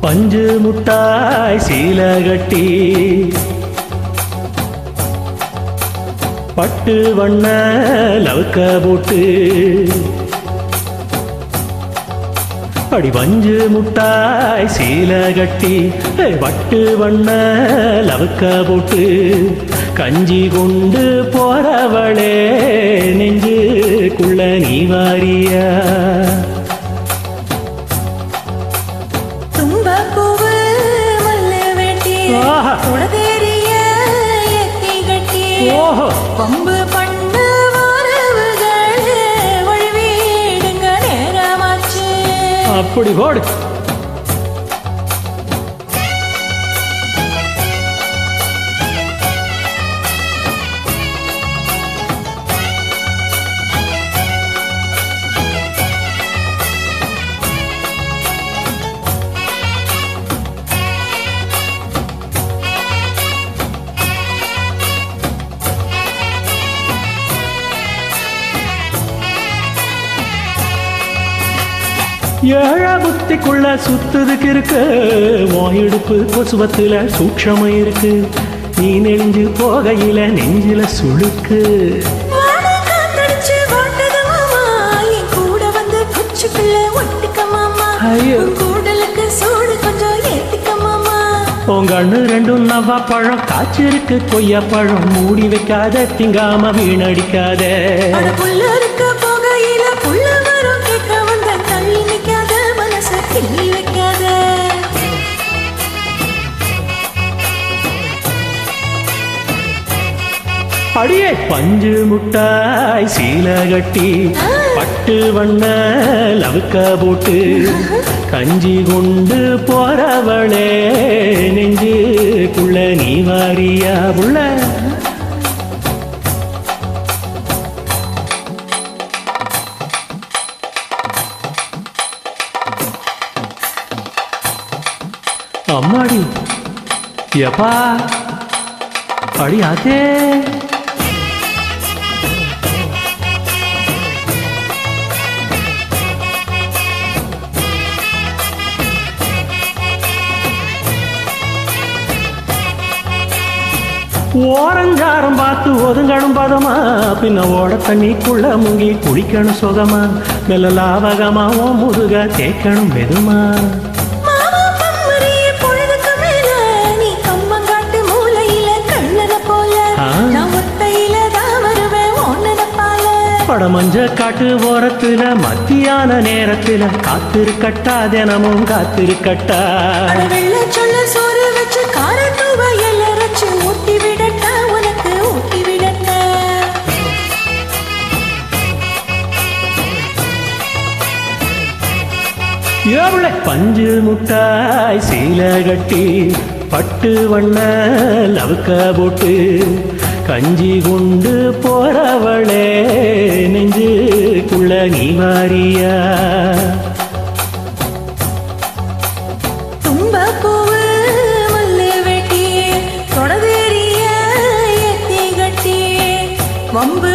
பஞ்சு முட்டாய் சீல கட்டி பட்டு வண்ண லவுக்க போட்டு அடி பஞ்சு முட்டாய் சீல கட்டி பட்டு வண்ண லவுக்க போட்டு கஞ்சி கொண்டு போறவளே நெஞ்சுக்குள்ள நீ வாரியா பம்பு பண்ண வரவுகள் வழிவீடுங்க நேரமாச்சு அப்படி போடு ஏழ புத்திக்குள்ள சுத்துதுக்கு இருக்கு வாயிடுப்பு கொசுவத்துல சூட்சமா இருக்கு நீ நெஞ்சு போகையில நெஞ்சில சுழுக்கு உங்கண்ணு ரெண்டும் நவ்வா பழம் காய்ச்சிருக்கு கொய்யா பழம் மூடி வைக்காத திங்காம வீணடிக்காத அடியே பஞ்சு முட்டாய் சீல கட்டி பட்டு வண்ண லவுக்க போட்டு கஞ்சி கொண்டு போறவளே நெஞ்சுக்குள்ள நீ வாரியா புள்ள அம்மாடி எப்பா அடி ஆத்தே ஓரஞ்சாரம் பார்த்து ஒதுங்கணும் பதமா பின்ன ஓட தண்ணிக்குள்ள முங்கி குளிக்கணும் சுகமா மெல்ல லாவகமா ஓ முதுக தேய்க்கணும் மெதுமா படமஞ்ச காட்டு ஓரத்துல மத்தியான நேரத்துல காத்திருக்கட்டா தினமும் காத்திருக்கட்டா சோறு வச்சு ஊட்டி விடட்டா உனக்கு ஊட்டி விடட்டா எவ்வளவு பஞ்சு முட்டாய் சீல கட்டி பட்டு வண்ண லவுக்க போட்டு கஞ்சி கொண்டு போறவளே நெஞ்சுக்குள்ள நீ வாரியா தும்பப்பூவு மல்லு வெட்டி தொடதேரிய ஏத்தி கட்டி வம்பு